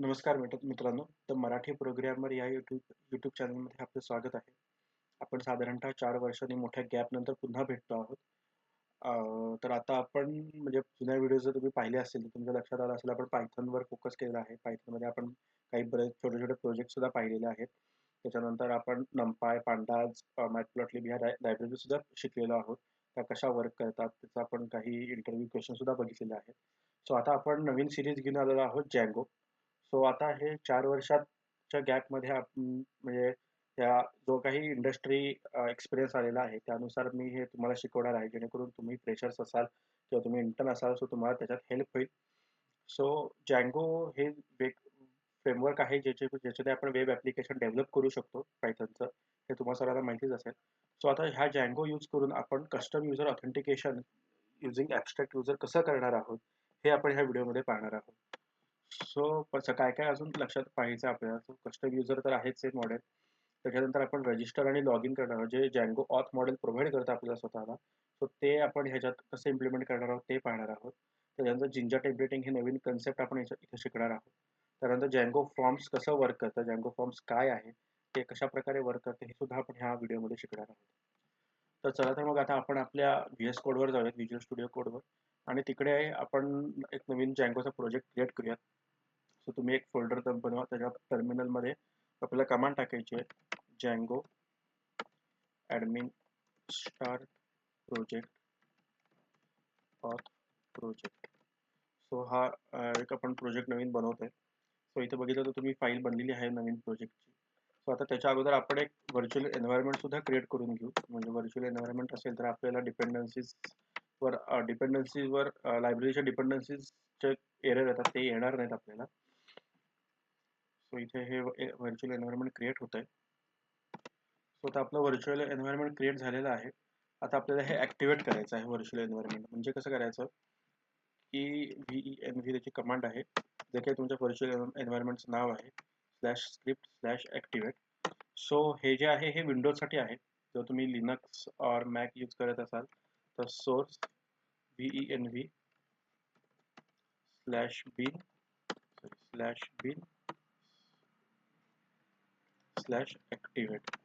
नमस्कार मित्रांनो. The Marathi programmer या यूट्यूब चॅनलमध्ये आपलं स्वागत आहे. आपण साधारणतः 4 वर्षांनी मोठ्या गॅपनंतर पुन्हा भेटतो आहोत. तर आता आपण म्हणजे जुन्या व्हिडिओज जर तुम्ही पाहिले असतील, तर तुमच्या लक्षात आलं असेल आपण Pythonवर फोकस केलेला आहे. Pythonमध्ये आपण काही बरेच छोटे-छोटे प्रोजेक्टसुद्धा पाहिलेले आहेत. त्याच्यानंतर आपण NumPy, Pandas, Matplotlib ह्या लायब्ररीसुद्धा शिकलेलो आहोत. त्या कशा वर्क करतात, त्याचा आपण काही इंटरव्ह्यू क्वेशनसुद्धा बघितलेले आहेत. सो आता आपण नवीन सीरीज घेऊन आलेलो आहोत Django. सो आता हे 4 वर्षाच्या गॅपमध्ये म्हणजे त्या जो काही इंडस्ट्री एक्सपिरियन्स आलेला आहे, त्यानुसार मी हे तुम्हाला शिकवणार आहे. जेणेकरून तुम्ही फ्रेशर्स असाल किंवा तुम्ही इंटर्न असाल, सो तुम्हाला त्याच्यात हेल्प होईल. सो Django हे वेग फ्रेमवर्क आहे, ज्याच्याने आपण वेब ॲप्लिकेशन डेव्हलप करू शकतो Pythonचं. हे तुम्हा सर्वांना माहितीच असेल. सो आता ह्या Django यूज करून आपण custom user authentication using abstract user कसं करणार आहोत, हे आपण ह्या व्हिडिओमध्ये पाहणार आहोत. सो कसं काय-काय अजून लक्षात पाहायचं आपल्याला. सो कस्टम युजर तर आहेच आहे मॉडेल. त्याच्यानंतर आपण रजिस्टर आणि लॉग इन करणार आहोत, जे Django ऑथ मॉडेल प्रोव्हाईड करतं आपल्याला स्वतःला. सो ते आपण ह्याच्यात कसं इम्प्लिमेंट करणार आहोत ते पाहणार आहोत. त्याच्यानंतर जिंजा टेम्पलेटिंग हे नवीन कन्सेप्ट आपण इथे शिकणार आहोत. त्यानंतर Django फॉर्म्स कसं वर्क करतं, Django फॉर्म्स काय आहे, ते कशाप्रकारे वर्क करते हे सुद्धा आपण ह्या व्हिडिओमध्ये शिकणार आहोत. तर चला तर मग आता आपण आपल्या VS कोडवर जाऊयात, व्हिज्युअल स्टुडिओ कोडवर, आणि तिकडे आपण एक नवीन Djangoचा प्रोजेक्ट क्रिएट करूयात. सो तुम्ही एक फोल्डर बनवा. त्याच्या टर्मिनलमध्ये आपल्याला कमांड टाकायची आहे, Django admin start project auth project. So हा एक आपण प्रोजेक्ट नवीन बनवतोय. सो इथे बघितलं तर तुम्ही फाईल बनलेली आहे नवीन प्रोजेक्टची. सो आता त्याच्या अगोदर आपण एक व्हर्च्युअल एन्व्हायरमेंट सुद्धा क्रिएट करून घेऊ. म्हणजे व्हर्च्युअल एन्व्हायरमेंट असेल तर आपल्याला डिपेंडन्सीजवर लायब्ररीच्या डिपेंडन्सीजचे एरर येतात, ते येणार नाहीत आपल्याला. सो इथे हे व्हर्च्युअल एन्व्हायरमेंट क्रिएट होत आहे. सो आता आपलं व्हर्च्युअल एन्व्हायरमेंट क्रिएट झालेलं आहे. आता आपल्याला हे ॲक्टिवेट करायचं आहे व्हर्च्युअल एन्व्हायरमेंट. म्हणजे कसं करायचं की venv त्याची कमांड आहे. जे काही तुमच्या व्हर्च्युअल एन्व्हायरमेंटचं नाव आहे /script/activate. सो हे जे आहे हे विंडोजसाठी आहे. जर तुम्ही लिनक्स और मॅक यूज करत असाल तर सोर्स venv/bin/activate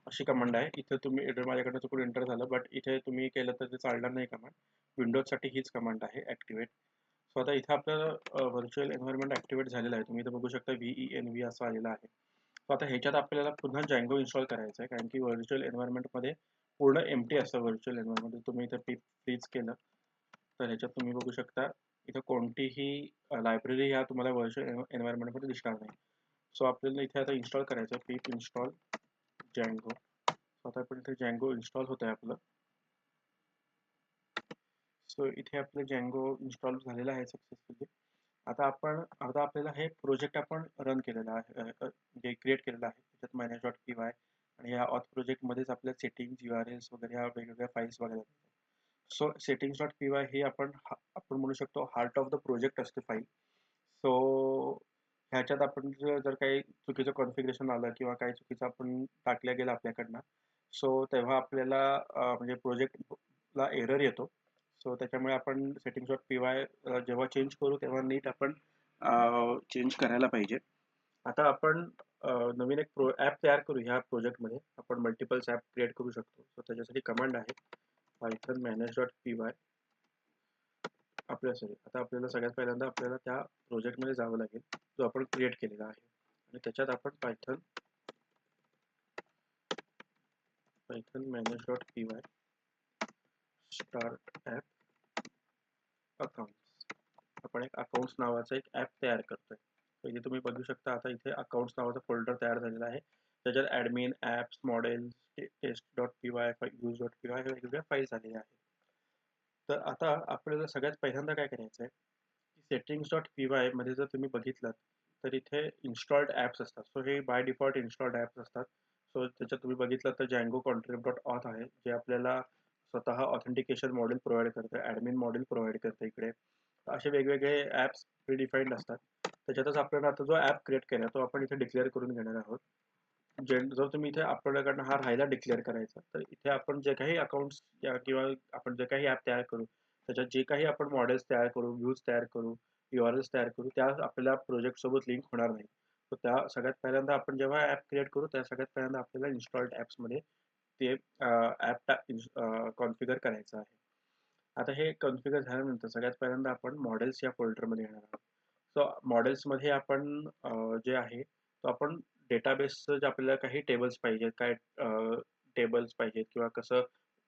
अशी कमांड आहे. इथे तुम्ही माझ्याकडनं चुकून एंटर झालं, बट इथे तुम्ही केलं तर ते चालणार नाही कमांड. विंडोजसाठी हीच कमांड आहे ॲक्टिवेट. सो आता इथे आपलं व्हर्च्युअल एन्व्हायरमेंट ॲक्टिवेट झालेलं आहे. तुम्ही इथे बघू शकता venv असं आलेलं आहे. सो आता ह्याच्यात आपल्याला पुन्हा Django इन्स्टॉल करायचं आहे, कारण की व्हर्च्युअल एन्व्हायरमेंटमध्ये पूर्ण एम्प्टी असतं व्हर्च्युअल एन्व्हायरमेंट. तुम्ही इथे फ्रीज केलं तर ह्याच्यात तुम्ही बघू शकता इथं कोणतीही लायब्ररी ह्या तुम्हाला व्हर्च्युअल एन्व्हायरमेंटमध्ये दिसणार नाही. सो आपल्याला इथे आता इन्स्टॉल करायचं आहे pip install Django. आता आपण इथे Django इन्स्टॉल होत आहे आपलं. सो इथे आपलं Django इन्स्टॉल झालेलं आहे सक्सेसफुली. आता आपल्याला हे प्रोजेक्ट आपण रन केलेलं आहे, म्हणजे क्रिएट केलेलं आहे. त्याच्यात manage.py आणि या ऑथ प्रोजेक्टमध्येच आपल्या सेटिंग्स, URLs वगैरे ह्या वेगवेगळ्या फाईल्स बघायला मिळतात. सो settings.py ही आपण म्हणू शकतो हार्ट ऑफ द प्रोजेक्ट असते फाईल. सो ह्याच्यात आपण जर काही चुकीचं कॉन्फिगरेशन आलं किंवा काही चुकीचं आपण टाकलं गेलं आपल्याकडनं, सो तेव्हा आपल्याला म्हणजे प्रोजेक्टला एरर येतो. सो त्याच्यामुळे आपण settings.py जेव्हा चेंज करू तेव्हा नीट आपण चेंज करायला पाहिजे. आता आपण नवीन एक ॲप तयार करू. ह्या प्रोजेक्टमध्ये आपण मल्टिपल्स ॲप क्रिएट करू शकतो. सो त्याच्यासाठी कमांड आहे python manage.py. आता आपल्याला सगळ्यात पहिल्यांदा आपल्याला त्या प्रोजेक्टमध्ये जावं लागेल जो आपण क्रिएट केलेला आहे, आणि त्याच्यात आपण python manage.py start app accounts. आपण एक अकाउंट्स नावाचा एक ॲप तयार करतोय. तर इथे तुम्ही बघू शकता आता इथे अकाउंट्स नावाचा फोल्डर तयार झालेला आहे. त्याच्यात admin, apps, models, test.py, use.py हे वेगवेगळ्या फाईल्स आलेल्या आहेत. तर आता आपल्याला सगळ्यात पहिल्यांदा काय करायचं आहे की settings.py मध्ये जर तुम्ही बघितलं तर इथे इन्स्टॉल्ड ॲप्स असतात. सो हे बाय डिफॉल्ट इन्स्टॉल्ड ॲप्स असतात. सो त्याच्यात तुम्ही बघितलं तर Django contrib.auth आहे, जे आपल्याला स्वतः ऑथेंटिकेशन मॉडेल प्रोव्हाइड करतं, ॲडमिन मॉडेल प्रोव्हाइड करतं इकडे. असे वेगवेगळे ॲप्स प्रीडिफाईंड असतात. त्याच्यातच आपल्याला आता जो ॲप क्रिएट केला तो आपण इथे डिक्लेअर करून घेणार आहोत. जर तुम्ही इथे आपल्याकडनं हा राहिला डिक्लेअर करायचा, तर इथे आपण जे काही अकाउंट्स किंवा आपण जे काही ॲप तयार करू, त्याच्यात जे काही आपण मॉडेल्स तयार करू, व्ह्यूज तयार करू, URLs तयार करू त्या आपल्याला प्रोजेक्ट सोबत लिंक होणार नाही. तर त्या सगळ्यात पहिल्यांदा आपण जेव्हा ॲप क्रिएट करू त्या सगळ्यात पहिल्यांदा आपल्याला इन्स्टॉल्ड ॲप्समध्ये ते ॲप कॉन्फिगर करायचं आहे. आता हे कॉन्फिगर झाल्यानंतर सगळ्यात पहिल्यांदा आपण मॉडेल्स या फोल्डरमध्ये येणार आहोत. सो मॉडेल्समध्ये आपण जे आहे तो आपण डेटाबेसचं जे आपल्याला काही टेबल्स पाहिजेत, काय टेबल्स पाहिजेत किंवा कसं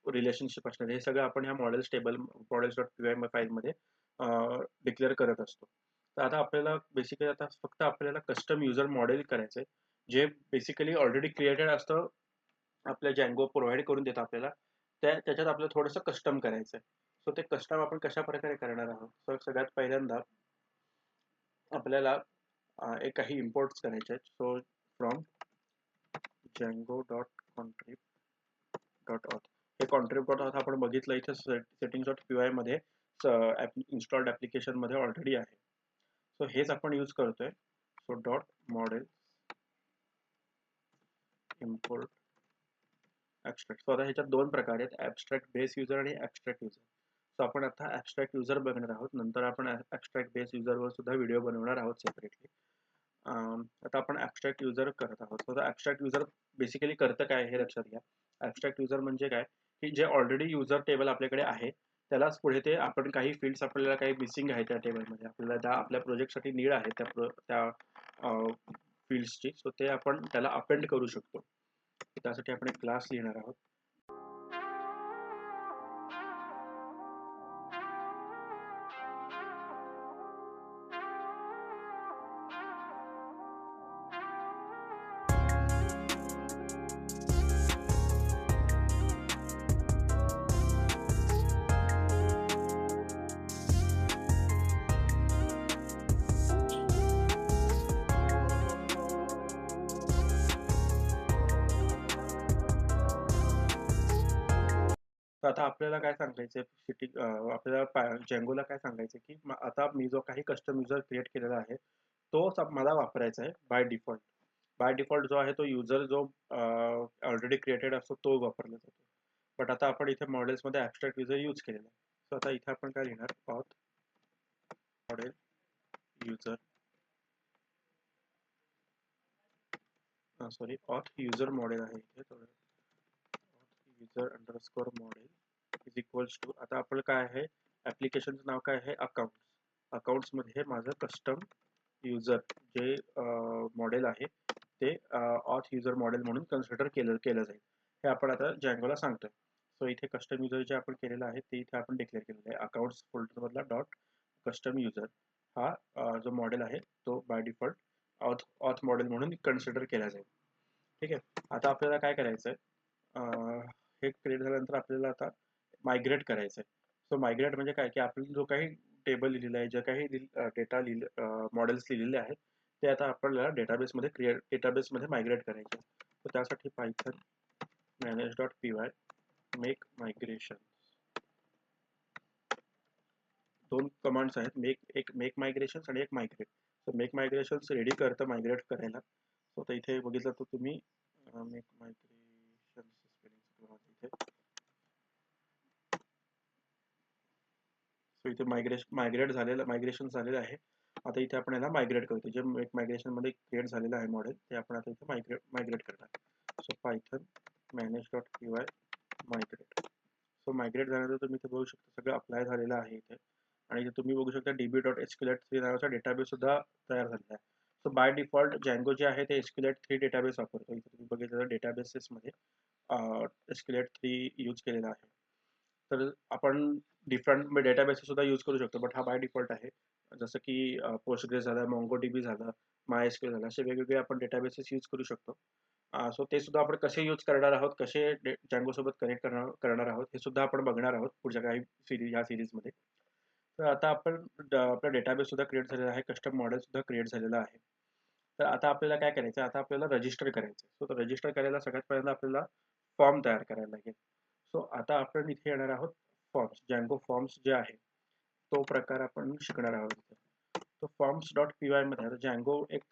रिलेशनशिप असणार हे सगळं आपण ह्या मॉडेल्स.py फाईलमध्ये डिक्लेअर करत असतो. तर आता आपल्याला बेसिकली आता फक्त आपल्याला कस्टम युजर मॉडेल करायचं आहे, जे बेसिकली ऑलरेडी क्रिएटेड असतं, आपल्या Django प्रोव्हाईड करून देतं आपल्याला. त्याच्यात आपल्याला थोडंसं कस्टम करायचं आहे. सो ते कस्टम आपण कशाप्रकारे करणार आहोत? तर सगळ्यात पहिल्यांदा आपल्याला एक काही इम्पोर्ट्स करायचे आहेत. सो फ्रॉम django.contrib.auth हे contrib.auth आपण बघितलं इथे settings.py मध्ये इन्स्टॉल्ड ऍप्लिकेशन मध्ये ऑलरेडी आहे. सो हेच आपण यूज करतोय. So dot model import abstract. So आता ह्याच्यात दोन प्रकार आहेत, ऍबस्ट्रॅक्ट बेस युजर आणि ऍबस्ट्रॅक्ट युजर. सो आपण आता ऍबस्ट्रॅक्ट युजर बघणार आहोत, नंतर आपण ऍबस्ट्रॅक्ट बेस युजरवर सुद्धा व्हिडिओ बनवणार आहोत सेपरेटली. आता आपण ऍबस्ट्रॅक्ट युजर करत आहोत. तर ऍबस्ट्रॅक्ट युजर बेसिकली करतं काय हे लक्षात घ्या. ऍबस्ट्रॅक्ट युजर म्हणजे काय, की जे ऑलरेडी युजर टेबल आपल्याकडे आहे त्यालाच पुढे ते आपण काही फील्ड्स आपल्याला काही मिसिंग आहे त्या टेबलमध्ये, आपल्याला त्या आपल्या प्रोजेक्टसाठी नीड आहे त्या फील्ड्सची, सो ते आपण त्याला अपेंड करू शकतो. त्यासाठी आपण एक क्लास लिहिणार आहोत. तर आता आपल्याला काय सांगायचं आपल्याला Djangoला काय सांगायचं की आता मी जो काही कस्टम युजर क्रिएट केलेला आहे तोच मला वापरायचा आहे बाय डिफॉल्ट. बाय डिफॉल्ट जो आहे तो युजर जो ऑलरेडी क्रिएटेड असतो तो वापरला जातो. बट आता आपण इथे मॉडेल्समध्ये ऍबस्ट्रॅक्ट युजर यूज केलेला आहे. सो आता इथे आपण काय लिहिणार, auth model user sorry auth user model आहे इथे, user underscore model is equals to, आता आपलं काय आहे ऍप्लिकेशनचं नाव काय आहे, अकाउंट्स मध्ये माझं कस्टम युजर जे मॉडेल आहे ते ऑथ युजर मॉडेल म्हणून कन्सिडर केलं जाईल. हे आपण आता Djangoला सांगतोय. सो इथे कस्टम युजर जे आपण केलेलं आहे ते इथे आपण डिक्लेअर केलेलं आहे. अकाउंट्स फोल्डर मधला डॉट कस्टम युजर हा जो मॉडेल आहे तो बाय डिफॉल्ट ऑथ मॉडेल म्हणून कन्सिडर केला जाईल. ठीक आहे. आता आपल्याला काय करायचं आहे, हे क्रिएट झाल्यानंतर आपल्याला आता मायग्रेट करायचं आहे. सो मायग्रेट म्हणजे काय, की आपण जो काही टेबल लिहिलेला आहे, जे काही डेटा मॉडेल्स लिहिलेले आहेत ते आता आपल्याला डेटाबेसमध्ये मायग्रेट करायचे. तर त्यासाठी पायथन manage.py मेक मायग्रेशन, दोन कमांड्स आहेत, मेक मायग्रेशन आणि एक migrate. So make migration ready करतं मायग्रेट करायला. सो आता इथे बघितलं तर तुम्ही मेक मायग्रेशन इथे, सो इथे मायग्रेशन झालेलं आहे. आता इथे आपण याला मायग्रेट करतो, जे मेक मायग्रेशन मध्ये क्रिएट झालेलं आहे मॉडेल ते आपण आता इथे मायग्रेट करणार. So Python manage.py migrate. So migrate झाल्यानंतर तुम्ही इथे बघू शकता सगळं अप्लाय झालेलं आहे इथे, आणि इथे तुम्ही बघू शकता db.sqlite3 नावाचा डेटाबेस सुद्धा तयार झालेला आहे. सो बाय डिफॉल्ट Django जे आहे ते SQLite3 डेटाबेस वापरतो. इथे तुम्ही बघितलं डेटाबेसेस मध्ये SQLite3 यूज केलेला आहे. तर आपण डिफरंट डेटाबेसेस सुद्धा यूज करू शकतो, बट हा बाय डिफॉल्ट आहे. जसं की पोस्टग्रेस झालं, MongoDB झालं, MySQL झालं, असे वेगवेगळे आपण डेटाबेसेस यूज करू शकतो. सो ते सुद्धा आपण कसे यूज करणार आहोत, कसे Django सोबत कनेक्ट करणार आहोत हे सुद्धा आपण बघणार आहोत पुढच्या काही ह्या सिरीजमध्ये. तर आता आपण आपला डेटाबेस सुद्धा क्रिएट झालेला आहे, कस्टम मॉडेल सुद्धा क्रिएट झालेला आहे. तर आता आपल्याला काय करायचं, आता आपल्याला रजिस्टर करायचं. सो रजिस्टर करायला सगळ्यात पहिल्यांदा आपल्याला फॉर्म तयार करायला लागेल. सो आता आपण इथे येणार आहोत फॉर्म्स, Django फॉर्म्स जे आहे तो प्रकार आपण शिकणार आहोत. तो forms.py मध्ये आता Django एक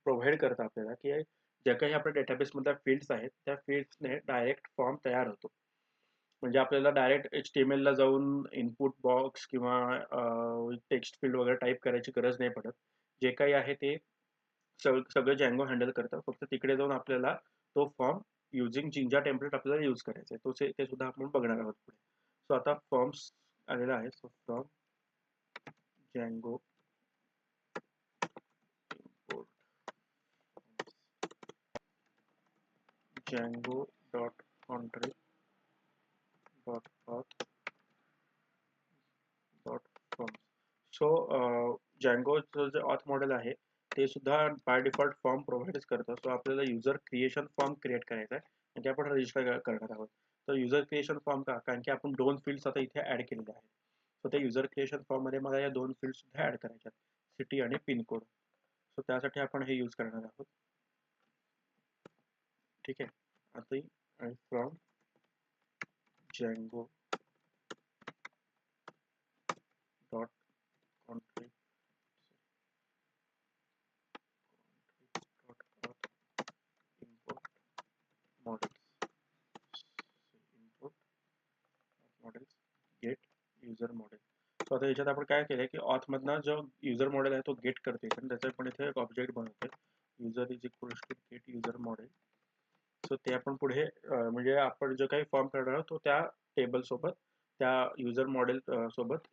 प्रोव्हाइड करतं आपल्याला की ज्या काही आपल्या डेटाबेस मधल्या फील्ड्स आहेत त्या फील्ड्सने डायरेक्ट फॉर्म तयार होतो. म्हणजे आपल्याला डायरेक्ट HTML ला जाऊन इनपुट बॉक्स किंवा टेक्स्ट फील्ड वगैरे टाइप करायची गरज नाही पडत. जे काही आहे ते सगळं Django हँडल करतं. फक्त तिकडे जाऊन आपल्याला तो फॉर्म युजिंग जिंजा टेम्पलेट आपल्याला यूज करायचा आहे. ते सुद्धा आपण बघणार आहोत पुढे. सो आता फॉर्म्स आलेला आहे. So from Django import django.contrib.auth.forms. So Djangoचं जे ऑथ मॉडेल आहे ते सुद्धा बाय डिफॉल्ट फॉर्म प्रोव्हाइड करतं. सो आपल्याला युजर क्रिएशन फॉर्म क्रिएट करायचा आहे आणि ते आपण रजिस्टर करणार आहोत. तर युजर क्रिएशन फॉर्म का? कारण की आपण 2 फील्ड्स आता इथे ऍड केलेले आहेत. सो त्या युजर क्रिएशन फॉर्म मध्ये मला या 2 फील्ड सुद्धा ऍड करायच्या आहेत, सिटी आणि पिनकोड. सो त्यासाठी आपण हे यूज करणार आहोत. ठीक आहे. आता from Django dot contrib import models get user model. So आता याच्यात आपण काय केलंय की ऑथ मधनं जो युजर मॉडेल आहे तो गेट करते आणि त्याचा पण इथे एक ऑब्जेक्ट बनवतोय. User is equals to get user model. So ते आपण पुढे म्हणजे आपण जो काही फॉर्म करणार आहोत तो त्या टेबल सोबत त्या युजर मॉडेल सोबत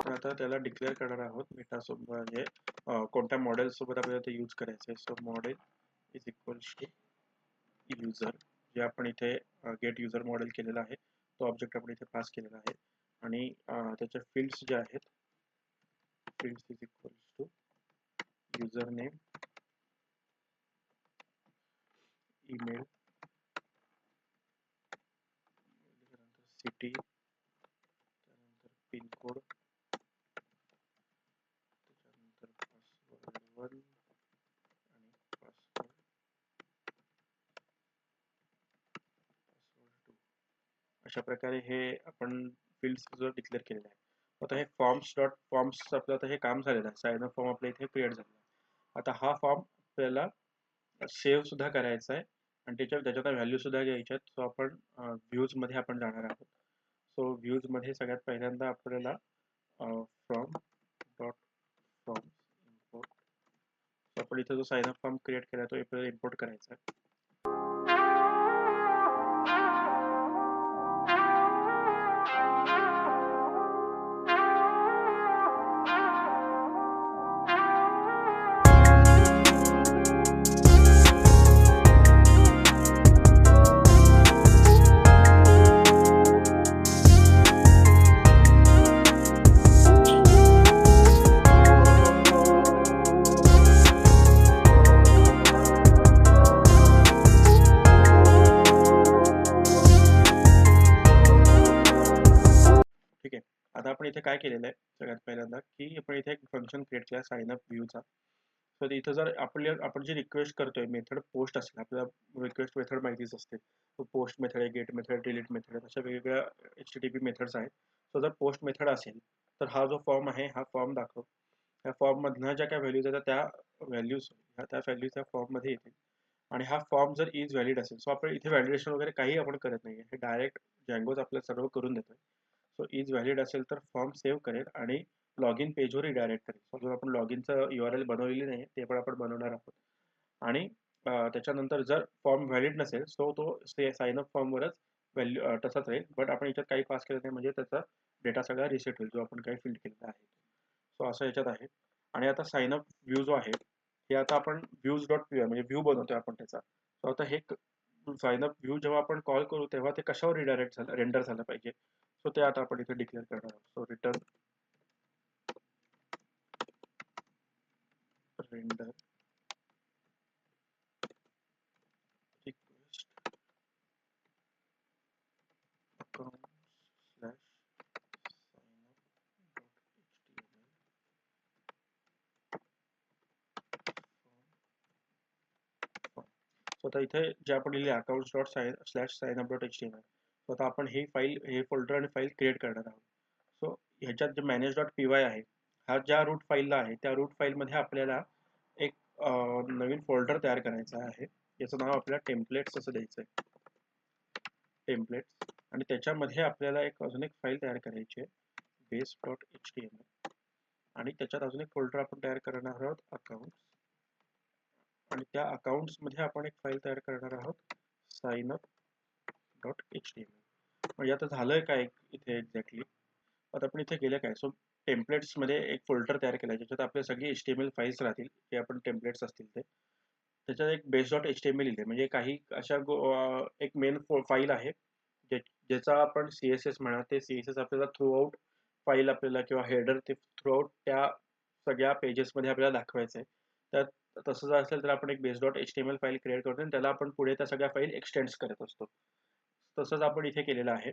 आता त्याला डिक्लेअर करणार आहोत मेटा सोबत म्हणजे कोणत्या मॉडेल सोबत आपल्याला ते यूज करायचं आहे. So model is equals to user जे आपण इथे गेट युजर मॉडेल केलेला आहे तो ऑब्जेक्ट आपण इथे पास केलेला आहे आणि त्याचे फील्ड्स जे आहेत fields is equals to user name email city त्यानंतर पिनकोड त्याच्यानंतर पासवर्ड 1 आणि पासवर्ड 2 अशा प्रकारे हे आपण फील्ड्स जो डिक्लेअर केलेले आहे. आता हे फॉर्म्स आपलं आता हे काम झालेलं आहे. साइन अप फॉर्म आपल्या इथे क्रिएट झालेला आहे. आता हा फॉर्म आपल्याला सेव्ह सुद्धा करायचा आहे आणि त्याच्यात व्हॅल्यू सुद्धा घ्यायच्या आहेत. सो आपण व्ह्यूज मध्ये आपण जाणार आहोत. सो व्ह्यूज मध्ये सगळ्यात पहिल्यांदा आपल्याला from dot form import. So आपण इथे जो साइन अप फॉर्म क्रिएट केला तो आपल्याला इम्पोर्ट करायचा आहे. ठीक आहे. आता आपण इथे काय केलेलं आहे सगळ्यात पहिल्यांदा की आपण इथे एक फंक्शन क्रिएट केला साइन अप व्ह्यूचा. तर इथं जर आपण जी रिक्वेस्ट करतोय मेथड पोस्ट असेल आपल्याला रिक्वेस्ट मेथड माहितीच असते. पोस्ट मेथड आहे, गेट मेथड, डिलीट मेथड अशा वेगवेगळ्या HTTP मेथड्स आहेत. सो जर पोस्ट मेथड असेल तर हा जो फॉर्म आहे हा फॉर्म दाखव. त्या फॉर्म मधनं ज्या काय व्हॅल्यूज येतात त्या व्हॅल्यूज त्या फॉर्म मध्ये येतील आणि हा फॉर्म जर इज व्हॅलिड असेल सो आपण इथे व्हॅलिडेशन वगैरे काही आपण करत नाहीये. हे डायरेक्ट Djangoच आपल्याला सर्व करून देतोय. सो इज व्हॅलिड असेल तर फॉर्म सेव्ह करेल आणि लॉग इन पेजवर रिडायरेक्ट करेल. समजा आपण लॉग इनचं URL बनवलेली नाही, ते पण आपण बनवणार आहोत. आणि त्याच्यानंतर जर फॉर्म व्हॅलिड नसेल तो साइन अप फॉर्मवरच व्हॅल्यू तसाच राहील. बट आपण याच्यात काही पास केलं नाही म्हणजे त्याचा डेटा सगळा रिसेट होईल जो आपण काही फिल केलेला आहे. सो असं याच्यात आहे. आणि आता साइन अप व्ह्यू जो आहे हे आता आपण views.py म्हणजे व्ह्यू बनवतोय आपण त्याचा. सो आता हे साइन अप व्ह्यू जेव्हा आपण कॉल करू तेव्हा ते कशावर रिडायरेक्ट झालं रेंडर झालं पाहिजे. सो ते आता आपण इथे डिक्लेअर करणार आहोत. So return render request account slash signup.html. So आता इथे जे आपण लिहिले accounts.slash signup.html. सो आता आपण हे फोल्डर आणि फाईल क्रिएट करणार आहोत. सो ह्याच्यात जे manage.py आहे हा ज्या रूट फाईलला आहे त्या रूट फाईलमध्ये आपल्याला एक नवीन फोल्डर तयार करायचा आहे. याचं नाव आपल्याला टेम्पलेट्स असं द्यायचं आहे. टेम्पलेट्स. आणि त्याच्यामध्ये आपल्याला अजून एक फाईल तयार करायची आहे base.html. आणि त्याच्यात अजून एक फोल्डर आपण तयार करणार आहोत अकाउंट्स. आणि त्या अकाउंट्स मध्ये आपण एक फाईल तयार करणार आहोत signup.html. म्हणजे आता झालंय काय इथे एक्झॅक्टली. आता आपण इथे गेलं काय. सो टेम्पलेट्स मध्ये एक फोल्डर तयार केला ज्याच्यात आपले सगळे HTML फाईल्स राहतील जे आपण टेम्पलेट्स असतील ते. त्याच्यात एक base.html लिहिले म्हणजे काही अशा एक मेन फाईल आहे ज्याचा आपण CSS म्हणा ते CSS आपल्याला थ्रू आउट फाईल आपल्याला किंवा हेडर ते थ्रू आउट त्या सगळ्या पेजेस मध्ये आपल्याला दाखवायचं आहे. त्यात तसं जर असेल तर आपण एक base.html फाईल क्रिएट करतो आणि त्याला आपण पुढे त्या सगळ्या फाईल एक्सटेंड करत असतो. तसंच आपण इथे केलेलं आहे.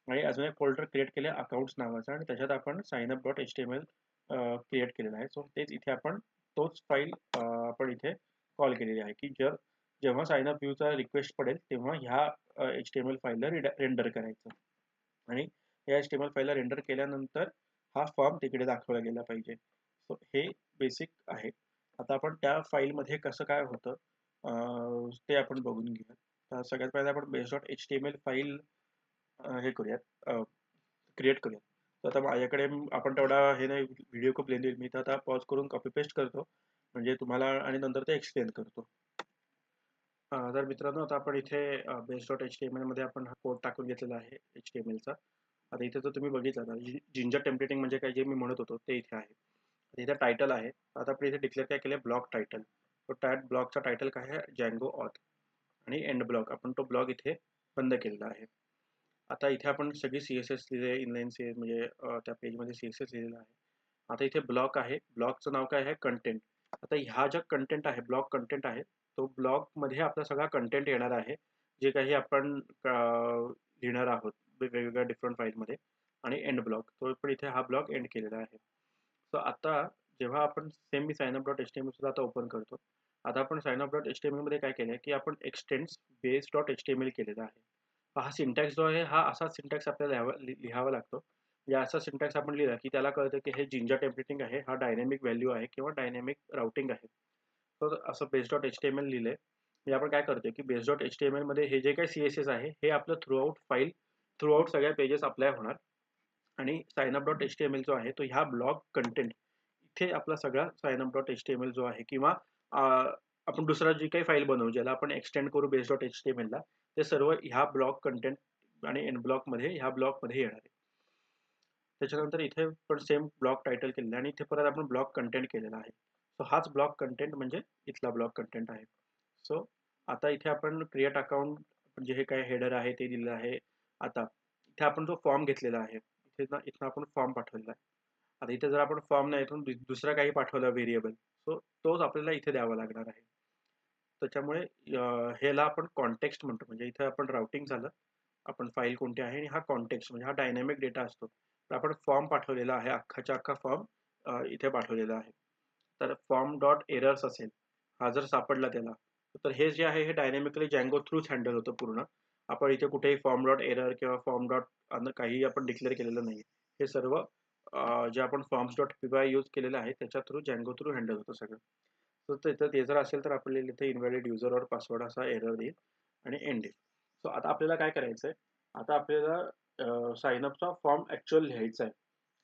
आणि अजून एक फोल्डर क्रिएट केले अकाउंट्स नावाचा आणि त्याच्यात आपण signup.html क्रिएट केलेला आहे. सो तेच इथे आपण तोच फाईल आपण इथे कॉल केलेली आहे की जेव्हा साइनअप व्ह्यूचा रिक्वेस्ट पडेल तेव्हा ह्या HTML फाईलला रेंडर करायचं. आणि या HTML फाईलला रेंडर केल्यानंतर हा फॉर्म तिकडे दाखवला गेला पाहिजे. सो हे बेसिक आहे. आता आपण त्या फाईलमध्ये कसं काय होतं ते आपण बघून घेऊया. तर सगळ्यात पहिला आपण base.html फाईल हे करूयात क्रिएट करूयात. तर आता माझ्याकडे आपण तेवढा हे नाही व्हिडिओ खूप लेंदी मी तर आता पॉज करून कॉपी पेस्ट करतो म्हणजे तुम्हाला आणि नंतर ते एक्सप्लेन करतो. तर मित्रांनो आता आपण इथे base.html मध्ये आपण हा कोड टाकून घेतलेला आहे HTMLचा. आता इथे जर तुम्ही बघितलं जिंजर टेम्पलेटिंग म्हणजे काय जे मी म्हणत होतो ते इथे आहे. इथे टायटल आहे. आता आपण इथे डिक्लेअर काय केलं ब्लॉक टायटल. तो ब्लॉकचा टायटल काय आहे Django auth. आणि एंड ब्लॉक आपण तो ब्लॉक इथे बंद केलेला आहे. आता इथे आपण सगळी CSS लिहिले इनलाईन CSS म्हणजे त्या पेजमध्ये CSS लिहिलेला आहे. आता इथे ब्लॉक आहे. ब्लॉकचं नाव काय आहे कंटेंट. आता ह्या ज्या कंटेंट आहे ब्लॉक कंटेंट आहे तो ब्लॉक मध्ये आपला सगळा कंटेंट येणार आहे जे काही आपण लिहिणार आहोत वेगवेगळ्या डिफरंट फाईलमध्ये. आणि एंड ब्लॉक तो पण इथे हा ब्लॉक एंड केलेला आहे. सो आता जेव्हा आपण सेम मी signup.html सुद्धा आता ओपन करतो. आता आपण signup.html मध्ये काय केलंय की आपण एक्सटेंड्स base.html केलेला आहे. हा सिंटॅक्स जो आहे हा असा सिंटॅक्स आपल्याला लिहावा लागतो. या असा सिंटॅक्स आपण लिहिला की त्याला कळतं की हे जिंजर टेम्पलेटिंग आहे हा डायनॅमिक व्हॅल्यू आहे किंवा डायनॅमिक राउटिंग आहे. तर असं base.html लिहिलंय. म्हणजे आपण काय करतोय की base.html मध्ये हे जे काही CSS आहे हे आपलं थ्रू आउट सगळ्या पेजेस अप्लाय होणार. आणि signup.html जो आहे तो ह्या ब्लॉक कंटेंट इथे आपला सगळा signup.html जो आहे किंवा आपण दुसरा जी काही फाईल बनवू ज्याला आपण एक्सटेंड करू base.html ला ते सर्व ह्या ब्लॉक कंटेंट आणि एंड ब्लॉक मध्ये ह्या ब्लॉक मध्ये येणार आहे. त्याच्यानंतर इथे पण सेम ब्लॉक टायटल केलेला आणि इथे परत आपण ब्लॉक कंटेंट केलेला आहे. सो हाच ब्लॉक कंटेंट म्हणजे इथला ब्लॉक कंटेंट आहे. सो आता इथे आपण क्रिएट अकाउंट म्हणजे हे काय हेडर आहे ते दिलेलं आहे. आता इथे आपण जो फॉर्म घेतलेला आहे इथं आपण फॉर्म पाठवलेला आहे. आता इथे जर आपण फॉर्म नाही इथून दुसरा काही पाठवला व्हेरिएबल सो तोच आपल्याला इथे द्यावा लागणार आहे. त्याच्यामुळे ह्याला आपण कॉन्टेक्स्ट म्हणतो. म्हणजे इथे आपण राउटिंग झालं आपण फाईल कोणती आहे आणि हा कॉन्टेक्स्ट म्हणजे हा डायनॅमिक डेटा असतो. तर आपण फॉर्म पाठवलेला आहे अख्खाच्या अख्खा फॉर्म इथे पाठवलेला आहे. तर फॉर्म डॉट एरर्स असेल हा जर सापडला त्याला तर हे जे आहे हे डायनॅमिकली Django थ्रूच हँडल होतं पूर्ण. आपण इथे कुठेही फॉर्म डॉट एरर किंवा फॉर्म डॉट काही आपण डिक्लेअर केलेलं नाही. हे सर्व जे आपण फॉर्म्स डॉट py यूज केलेलं आहे त्याच्या थ्रू Django थ्रू हँडल होतं सगळं. तर ते जर असेल तर आपल्याला इथे इनव्हॅलिड युजर और पासवर्ड असा एरर देईल आणि एंड येईल. सो आता आपल्याला काय करायचं आहे आता आपल्याला साइनअपचा फॉर्म ऍक्च्युअल लिहायचा आहे.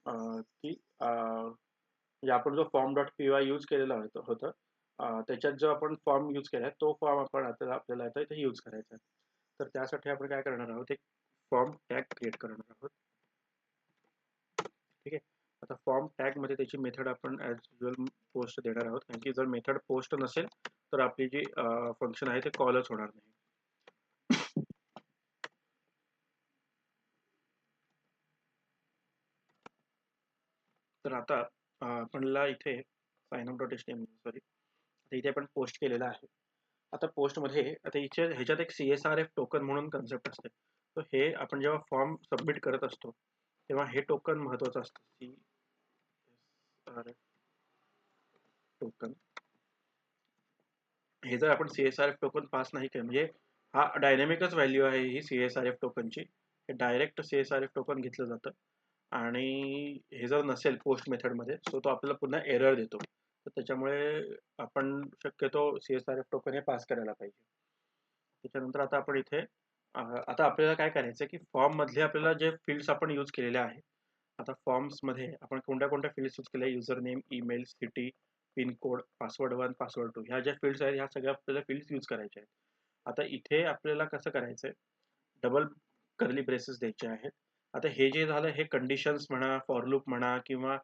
की म्हणजे आपण जो form dot P Y use केलेला होतं त्याच्यात जो आपण फॉर्म यूज केला आहे तो फॉर्म आपण आता आपल्याला आता इथे यूज करायचा आहे. तर त्यासाठी आपण काय करणार आहोत, एक फॉर्म टॅग क्रिएट करणार आहोत. ठीक आहे. आता फॉर्म टॅग मध्ये त्याची मेथड आपण ॲज युजल पोस्ट देणार आहोत, कारण की जर मेथड पोस्ट नसेल तर आपली जी फंक्शन आहे ते कॉलच होणार नाही. तर आता आपणला इथे signup dot H T M sorry इथे आपण पोस्ट केलेला आहे. आता पोस्टमध्ये आता इथे ह्याच्यात एक CSRF टोकन म्हणून कन्सेप्ट असते. तर हे आपण जेव्हा फॉर्म सबमिट करत असतो तेव्हा हे टोकन महत्वाचं असतं. CSRF टोकन हे जर आपण CSRF टोकन पास नाही केलं, म्हणजे हा डायनॅमिकच व्हॅल्यू आहे ही CSRF टोकनची, हे डायरेक्ट CSRF टोकन घेतलं जातं आणि हे जर नसेल पोस्ट मेथडमध्ये सो तो आपल्याला पुन्हा एरर देतो. तर त्याच्यामुळे आपण शक्यतो CSRF टोकन हे पास करायला पाहिजे. त्याच्यानंतर आता आपण इथे आता आपल्याला काय करायचं की फॉर्म मधले आपल्याला जे फील्ड्स आपण यूज केलेले आहेत, आता फॉर्म्स मध्ये आपण कोणत्या कोणत्या फील्ड्स यूज केल्या, user name, email, city, pin code, password 1, password 2 ह्या ज्या फील्ड्स आहेत ह्या सगळ्या आपल्याला फील्ड्स यूज करायच्या आहेत. आता इथे आपल्याला कसं करायचंय, डबल कर्ली ब्रेसेस द्यायचे आहेत. आता हे जे झालं हे कंडिशन्स म्हणा, फॉर लूप म्हणा किंवा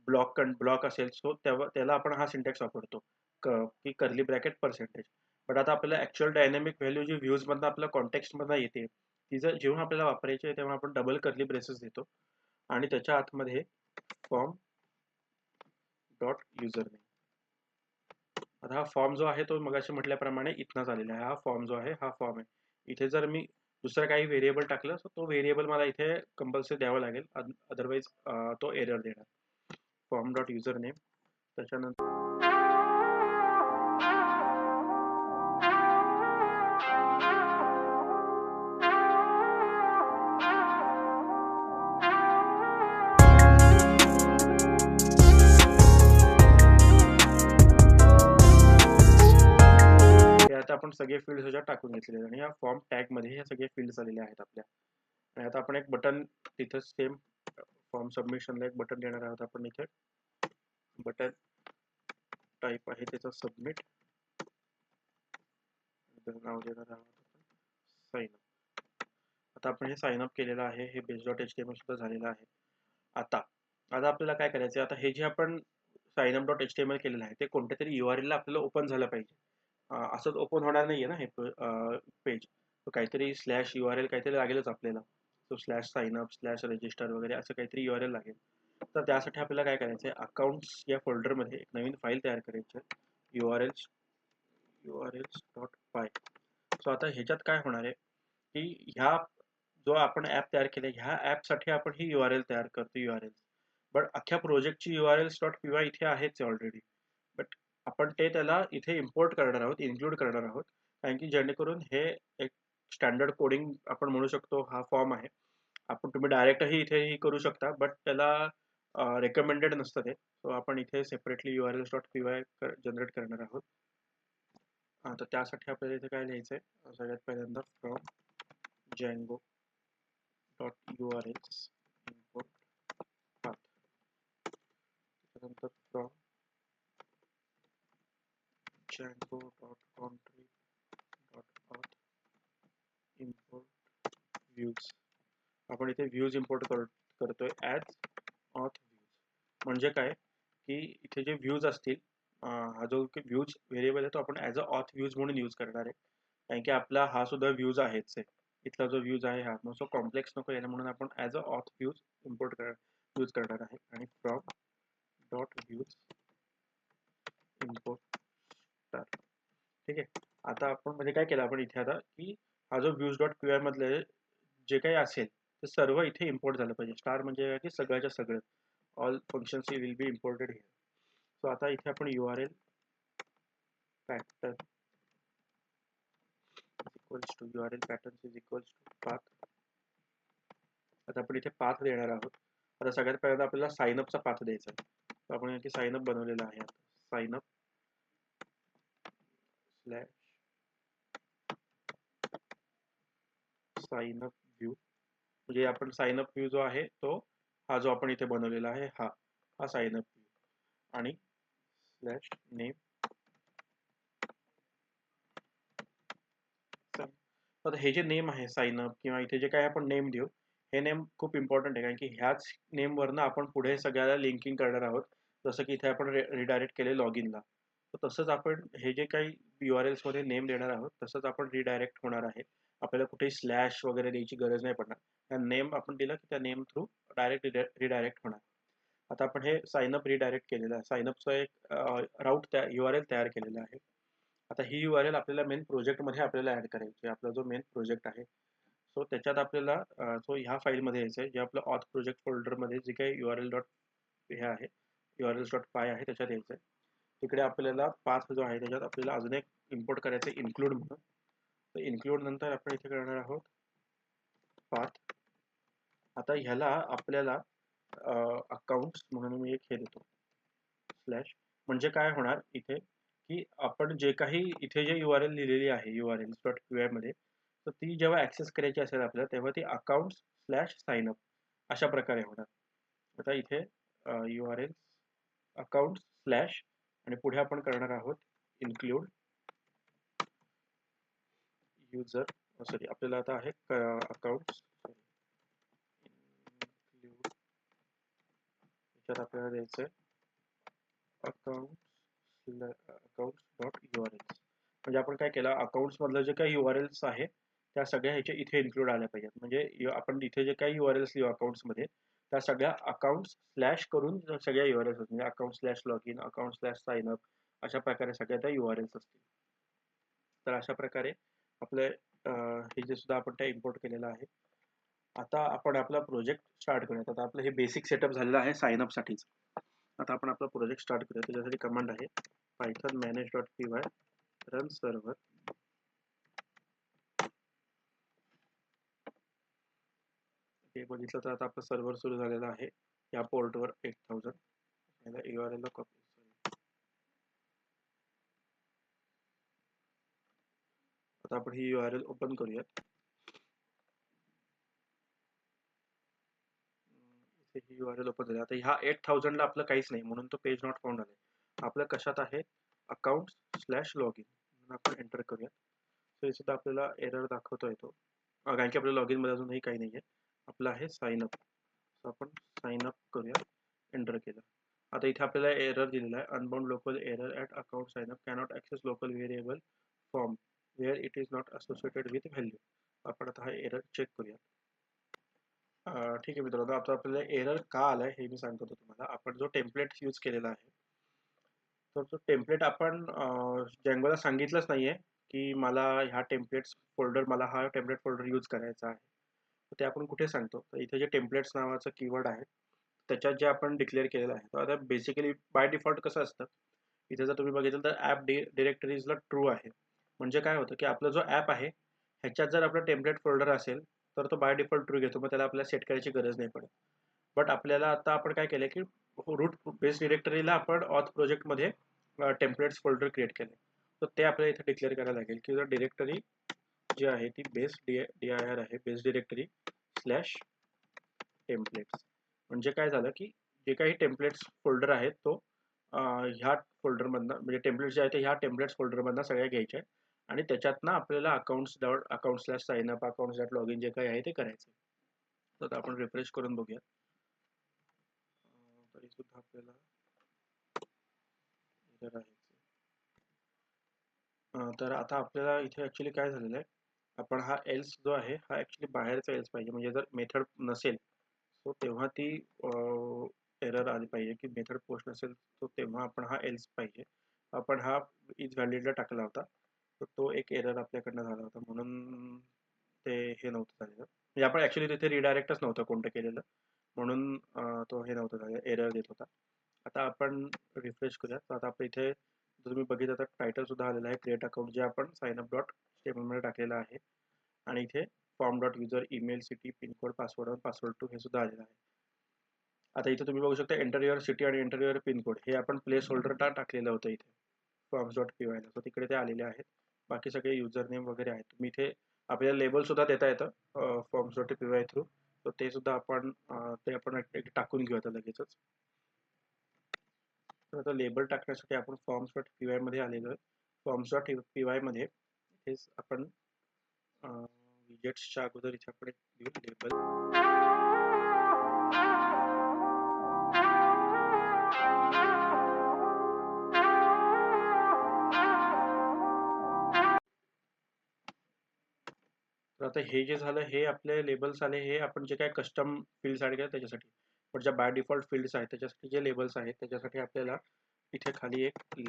ब्लॉक असेल सो त्याला आपण हा सिंटॅक्स वापरतो की कर्ली ब्रॅकेट पर्सेंटेज. बट आता आपल्याला ऍक्च्युअल डायनॅमिक व्हॅल्यू जी व्ह्यूज मधनं आपल्या कॉन्टेक्स्ट मधनं येते ती जर जेव्हा आपल्याला वापरायची आहे तेव्हा आपण डबल कर्ली ब्रेसेस देतो आणि त्याच्या आतमध्ये फॉर्म डॉट युजर नेम. आता हा फॉर्म जो आहे तो मगाशी म्हटल्याप्रमाणे इथनं आलेला आहे. हा फॉर्म जो आहे हा फॉर्म आहे. इथे जर मी दुसरं काही व्हेरिएबल टाकलं तर तो व्हेरिएबल मला इथे कंपल्सरी द्यावा लागेल, अदरवाईज तो एरर देणार. फॉर्म डॉट युजर नेम, त्याच्यानंतर हे आता आपण सगळे फील्ड ह्याच्यात टाकून घेतलेले आणि या फॉर्म टॅग मध्ये हे सगळे फील्ड आलेले आहेत आपल्या. आणि आता आपण एक बटन तिथं सेम फॉर्म सबमिशनला एक बटन देणार आहोत. आपण इथे बटन टाईप आहे त्याचा सबमिट, नाव देणार आहोत आपण साइन अप. आता आपण हे साइन अप केलेलं आहे, हे base dot H T M L सुद्धा झालेलं आहे. आता आता आपल्याला काय करायचं, आता हे जे आपण sign up dot H T M L केलेलं आहे ते कोणत्या तरी URL ला आपल्याला ओपन झालं पाहिजे. असंच ओपन होणार नाहीये ना हे पेज, काहीतरी स्लॅश URL काहीतरी लागेलच आपल्याला. तो स्लॅश साइनअप स्लॅश रजिस्टर वगैरे असं काहीतरी URL लागेल. तर त्यासाठी आपल्याला काय करायचं, अकाउंट्स या फोल्डरमध्ये एक नवीन फाईल तयार करायची आहे, urls डॉट पाय. सो आता ह्याच्यात काय होणार आहे की ह्या जो आपण ऍप तयार केला ह्या ऍप साठी आपण ही URL तयार करतो URL. बट अख्ख्या प्रोजेक्टची URLs डॉट पी वाय इथे आहेच ऑलरेडी. बट आपण ते त्याला इथे इम्पोर्ट करणार आहोत, इन्क्लूड करणार आहोत, कारण की जेणेकरून हे एक स्टँडर्ड कोडिंग आपण म्हणू शकतो हा फॉर्म आहे. आपण तुम्ही डायरेक्टही इथेही करू शकता बट त्याला रेकमेंडेड नसतं ते. सो आपण इथे separately URLs dot P Y generate करणार आहोत. तर त्यासाठी आपल्याला इथे काय लिहायचंय, सगळ्यात पहिल्यांदा from Django dot URLs import path, त्यानंतर from Django dot country dot path import views. आपण इथे व्ह्यूज इम्पोर्ट करतोय ॲज ऑथ व्ह्यूज. म्हणजे काय की इथे जे व्ह्यूज असतील, हा जो व्ह्यूज व्हेरिएबल आहे तो आपण ॲज अ ऑथ व्ह्यूज म्हणून यूज करणार आहे, कारण की आपला हा सुद्धा व्ह्यूज आहेच आहे. इथला जो व्ह्यूज आहे हा मग सो कॉम्प्लेक्स नको यायला म्हणून आपण as a auth views import use करणार आहे. आणि from dot views import star. ठीक आहे. आता आपण म्हणजे काय केलं आपण इथे आता की हा जो व्ह्यूज डॉट पी वाय मधले जे काही असेल ते सर्व इथे इम्पोर्ट झालं पाहिजे. स्टार म्हणजे की सगळ्याच्या सगळं, all functions will be imported here. So आता इथे आपण URL pattern equals to URL pattern is equals to path. आता आपण इथे पाथ देणार आहोत. आता सगळ्यात पहिल्यांदा आपल्याला साइनअपचा पाथ द्यायचा आहे. तर आपण इथे साइनअप बनवलेला आहे. आता साइनअप स्लॅश साइनअप व्ह्यू, म्हणजे आपण साइनअप व्ह्यू जो आहे तो हा जो आपण इथे बनवलेला आहे हा साइन अप आणि स्लॅश नेम. तर हे जे नेम आहे साइन अप किंवा इथे जे काही आपण नेम देऊ, हे नेम खूप इम्पॉर्टंट आहे, कारण की ह्याच नेमवरनं आपण पुढे सगळ्याला लिंकिंग करणार आहोत. जसं की इथे आपण रिडायरेक्ट केले लॉगिनला, तर तसंच आपण हे जे काही URLs मध्ये नेम देणार आहोत तसंच आपण रिडायरेक्ट होणार आहे. आपल्याला कुठेही स्लॅश वगैरे द्यायची गरज नाही पडणार. त्या नेम आपण दिला की त्या नेम थ्रू डायरेक्ट रिडायरेक्ट होणार. आता आपण हे साइन अप रिडायरेक्ट केलेलं आहे. साइन अपचं एक राऊट त्या URL तयार केलेला आहे. आता ही URL आपल्याला मेन प्रोजेक्टमध्ये आपल्याला ऍड करायची आहे. आपला जो मेन प्रोजेक्ट आहे, सो त्याच्यात आपल्याला सो ह्या फाईलमध्ये यायचं आहे, जे आपलं ऑथ प्रोजेक्ट फोल्डरमध्ये जे काही URL डॉट हे आहे, URLs डॉट पाय आहे, त्याच्यात यायचं आहे. तिकडे आपल्याला पाथ जो आहे त्याच्यात आपल्याला अजून एक इम्पोर्ट करायचं आहे इन्क्लूड म्हणून. तर इन्क्लूड नंतर आपण इथे करणार आहोत पाथ. आता ह्याला आपल्याला अकाउंट्स म्हणून मी एक हे देतो स्लॅश. म्हणजे काय होणार इथे की आपण जे काही इथे जे URL लिहिलेली आहे urls.py मध्ये, तर ती जेव्हा ऍक्सेस करायची असेल आपल्याला तेव्हा ती अकाउंट स्लॅश साइन अप अशा प्रकारे होणार. आता इथे URL अकाउंट स्लॅश आणि पुढे आपण करणार आहोत इन्क्लूड युजर. सॉरी, आपल्याला आता आहे अकाउंट इन्क्लूड, याच्यात आपल्याला द्यायचं आहे अकाउंट डॉट URLs. म्हणजे आपण काय केलं, अकाउंट्स मधलं जे काही URLs आहे त्या सगळ्या ह्याच्या इथे इन्क्लूड आल्या पाहिजेत. म्हणजे आपण इथे जे काही URLs लिहू अकाउंट्स मध्ये त्या सगळ्या अकाउंट्स स्लॅश करून सगळ्या URLs म्हणजे account slash login, account slash sign up अशा प्रकारे सगळ्या त्या URLs असतील. तर अशा प्रकारे आपले हे जे सुद्धा आपण त्या इम्पोर्ट केलेलं आहे. आता आपण आपला प्रोजेक्ट स्टार्ट करूयात. आता आपलं हे बेसिक सेटअप झालेलं आहे साइन अप साठीच. आता आपण आपला प्रोजेक्ट स्टार्ट करूया. त्याच्यासाठी कमांड आहे python manage.py रन सर्व्हर. हे बघितलं तर आता आपलं सर्व्हर सुरू झालेलं आहे या पोर्टवर 8000. याला URL ला कॉपी, आता आपण ही URL ओपन करूयात. इथे ही URL ओपन झाली. आता ह्या 8000 ला आपलं काहीच नाही म्हणून तो पेज नॉट फाउंड आलाय. आपलं कशात आहे अकाउंट स्लॅश लॉगिन म्हणून आपण एंटर करूयात. तर हे सुद्धा आपल्याला एरर दाखवतोय तो, कारण की आपल्या लॉगिन मध्ये अजूनही काही नाहीये. आपलं आहे साइन अप. आपण साइन अप करूया, एंटर केलं. आता इथे आपल्याला एरर दिलेला आहे unbound local error at account sign up cannot access local variable form where it is not associated with value. आपण आता हा एरर चेक करूया. ठीक आहे मित्रांनो, आता आपल्याला एरर का आलाय हे मी सांगतो तुम्हाला. आपण जो टेम्पलेट यूज केलेला आहे, तर तो टेम्पलेट आपण जँगोला सांगितलंच नाहीये की मला ह्या टेम्पलेट्स फोल्डर, मला हा टेम्पलेट फोल्डर यूज करायचा आहे. ते आपण कुठे सांगतो, तर इथे जे टेम्पलेट्स नावाचं कीवर्ड आहे त्याच्यात जे आपण डिक्लेअर केलेलं आहे. तर आता बेसिकली बाय डिफॉल्ट कसं असतं, इथे जर तुम्ही बघितलं तर ॲप डिरेक्टरीजला ट्रू आहे. म्हणजे काय होतं की आपला जो ॲप आहे ह्याच्यात जर आपला टेम्पलेट फोल्डर असेल तर तो बाय डिफॉल्ट ट्रू घेतो, मग त्याला आपल्याला सेट करायची गरज नाही पडत. बट आपल्याला आता आपण काय केलं की रूट बेस डिरेक्टरीला आपण ऑथ प्रोजेक्टमध्ये टेम्पलेट्स फोल्डर क्रिएट केले. तर ते आपल्याला इथे डिक्लेअर करायला लागेल की जर डिरेक्टरी जी आहे ती बेस dir आहे, बेस डिरेक्टरी स्लॅश टेम्पलेट्स. म्हणजे काय झालं की जे काही टेम्पलेट्स फोल्डर आहेत तो ह्या फोल्डरमधनं, म्हणजे टेम्पलेट्स जे आहेत ते ह्या टेम्पलेट्स फोल्डरमधनं सगळ्या घ्यायच्या आहे आणि त्याच्यातनं आपल्याला account slash sign up, account slash login जे काही आहे ते करायचं. तर आपण रिफ्रेश करून बघूया. तरी सुद्धा आपल्याला एरर आहे. तर आता आपल्याला इथे ऍक्च्युली काय झालेलं आहे, आपण हा एल्स जो आहे हा ऍक्च्युली बाहेरचा एल्स पाहिजे. म्हणजे जर मेथड नसेल सो तेव्हा ती एरर आली पाहिजे, की मेथड पोस्ट नसेल तो तेव्हा आपण हा एल्स पाहिजे. आपण हा इज व्हॅलिडला टाकला होता तर तो एक एरर आपल्याकडनं झाला होता म्हणून ते हे नव्हतं झालेलं. म्हणजे आपण ऍक्च्युली तिथे रिडायरेक्टच नव्हतं कोणतं केलेलं म्हणून तो हे नव्हतं झालं, एरर देत होता. आता आपण रिफ्रेश करूया. तर आता आपण इथे तुम्ही बघितलं तर टायटल सुद्धा आलेला आहे क्रिएट अकाउंट, जे आपण साइन अप डॉट स्टेटमेंटमध्ये टाकलेलं आहे. आणि इथे form dot user email city pincode password आणि पासवर्ड टू हे सुद्धा आलेलं आहे. आता इथे तुम्ही बघू शकता एंटर युअर सिटी आणि एंटर युअर पिनकोड हे आपण प्लेस होल्डर टाकलेलं होतं इथे फॉर्म्स डॉट पी वायला. सो तिकडे ते आलेले आहेत. बाकी सगळे युजर नेम वगैरे आहेत. तुम्ही इथे आपल्याला लेबल सुद्धा देता येतं forms dot P Y through. तर ते सुद्धा आपण टाकून घेऊ आता लगेचच. तर आता लेबल टाकण्यासाठी आपण forms.py मध्ये आलेलो आहे. forms.py मध्ये हेच आपण widgetsच्या अगोदर इथे आपण एक लेबल तर आता हे जे झालं हे आपले लेबल्स आले, हे आपण जे काही कस्टम फील्ड्स ॲड केले त्याच्यासाठी. पण ज्या बाय डिफॉल्ट फील्ड्स आहेत त्याच्यासाठी जे लेबल्स आहेत त्याच्यासाठी आपल्याला इथे खाली एक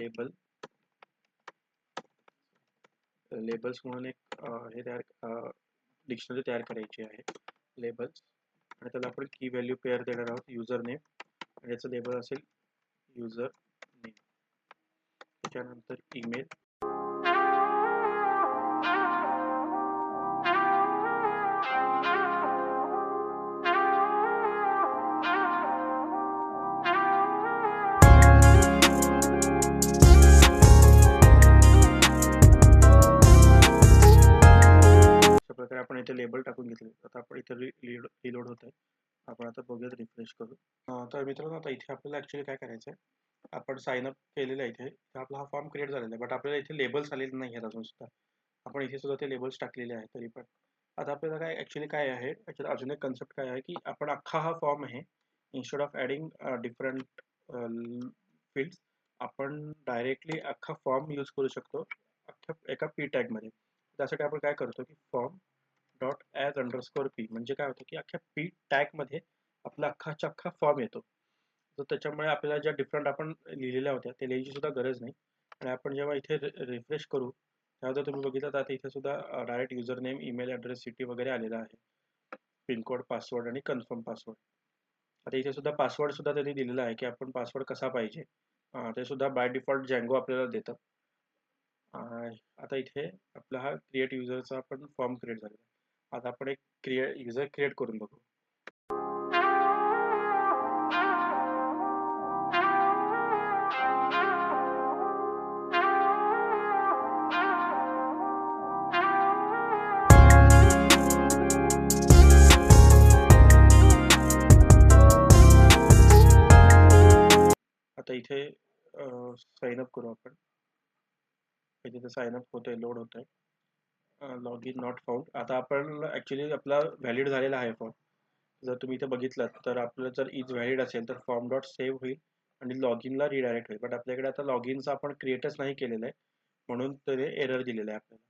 लेबल्स म्हणून एक डिक्शनरी तयार करायची आहे, लेबल्स. आणि त्याला आपण की व्हॅल्यू पेअर देणार आहोत, युजर नेम, आणि याचं लेबल असेल युजर नेम. त्याच्यानंतर ईमेल, अशा प्रकारे आपण इथे लेबल टाकून घेतले. आता आपण इथे रिलोड होत आहे. आपण आता बघूयात, रिफ्रेश करू. तर मित्रांनो आता इथे आपल्याला ॲक्च्युली काय करायचं आहे, आपण साइन अप केलेलं आहे इथे, तर आपला हा फॉर्म क्रिएट झालेला आहे, बट आपल्याला इथे लेबल्स आलेले नाही आहेत अजून सुद्धा. आपण इथे सुद्धा ते लेबल्स टाकलेले आहेत तरी पण. आता आपल्याला काय ॲक्च्युली काय आहे, ॲक्च्युली अजून एक कन्सेप्ट काय आहे की आपण अख्खा हा फॉर्म आहे, instead of adding different fields, आपण डायरेक्टली अख्खा फॉर्म यूज करू शकतो एका पी टॅगमध्ये. त्यासाठी आपण काय करतो की form dot as underscore P, म्हणजे काय होतं की अख्ख्या पी टॅगमध्ये आपला अख्खा फॉर्म येतो. तर त्याच्यामुळे आपल्याला ज्या डिफरंट आपण लिहिलेल्या होत्या ते लिहायची सुद्धा गरज नाही. आणि आपण जेव्हा इथे रिफ्रेश करू त्यानंतर तुम्ही बघितलं तर इथे सुद्धा direct user name, email address, city वगैरे आलेला आहे, पिनकोड, पासवर्ड आणि कन्फर्म पासवर्ड. आता इथे सुद्धा पासवर्ड सुद्धा त्यांनी दिलेला आहे की आपण पासवर्ड कसा पाहिजे, ते सुद्धा बाय डिफॉल्ट जँगो आपल्याला देतात. आता इथे आपला हा क्रिएट युजरचा आपण फॉर्म क्रिएट झालेला आहे. आता आपण एक युजर क्रिएट करून बघू. आता इथे साइन अप करू आपण. इथे साइन अप होतंय, लोड होतंय. Log in not found. आता आपण ॲक्च्युली आपला व्हॅलिड झालेला आहे फॉर्म. जर तुम्ही इथे बघितलं तर आपलं जर इज व्हॅलिड असेल तर फॉर्म डॉट सेव्ह होईल आणि लॉग इनला रिडायरेक्ट होईल. बट आपल्याकडे आता लॉग इनचा आपण क्रिएटच नाही केलेलं आहे, म्हणून ते एरर दिलेलं आहे आपल्याला.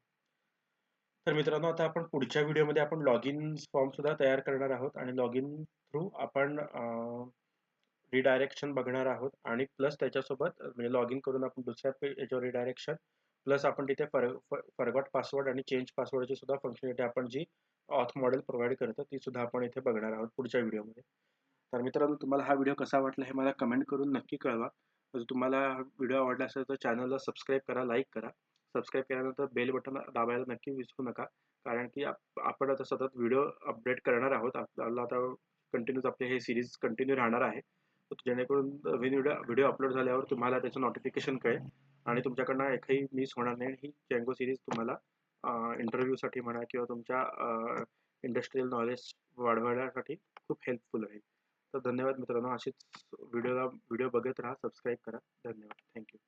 तर मित्रांनो आता आपण पुढच्या व्हिडिओमध्ये आपण लॉग इन फॉर्म सुद्धा तयार करणार आहोत आणि लॉग इन थ्रू आपण रिडायरेक्शन बघणार आहोत, आणि प्लस त्याच्यासोबत म्हणजे लॉग इन करून आपण दुसऱ्या याच्यावर रिडायरेक्शन, प्लस आपण तिथे फॉरगॉट पासवर्ड आणि चेंज पासवर्डची सुद्धा फंक्शनॅलिटी आपण जी ऑथ मॉडेल प्रोव्हाइड करतं ती सुद्धा आपण इथे बघणार आहोत पुढच्या व्हिडिओमध्ये. तर मित्रांनो तुम्हाला हा व्हिडिओ कसा वाटला हे मला कमेंट करून नक्की कळवा. जर तुम्हाला व्हिडिओ आवडला असेल तर चॅनलला सबस्क्राईब करा, लाईक करा. सबस्क्राईब केल्यानंतर बेल बटन दाबायला नक्की विसरू नका, कारण की आपण आता सतत व्हिडिओ अपडेट करणार आहोत. आपल्याला आता कंटिन्यूस आपले हे सिरीज कंटिन्यू राहणार आहे, जेणेकरून नवीन व्हिडिओ अपलोड झाल्यावर तुम्हाला त्याचं नोटिफिकेशन कळेल आणि तुमच्याकडनं एकही मिस होणार नाही. ही जँगो सिरीज तुम्हाला इंटरव्ह्यूसाठी म्हणा किंवा तुमच्या इंडस्ट्रियल नॉलेज वाढवण्यासाठी खूप हेल्पफुल आहे. तर धन्यवाद मित्रांनो, अशीच व्हिडिओ बघत राहा, सबस्क्राईब करा. धन्यवाद, थँक्यू.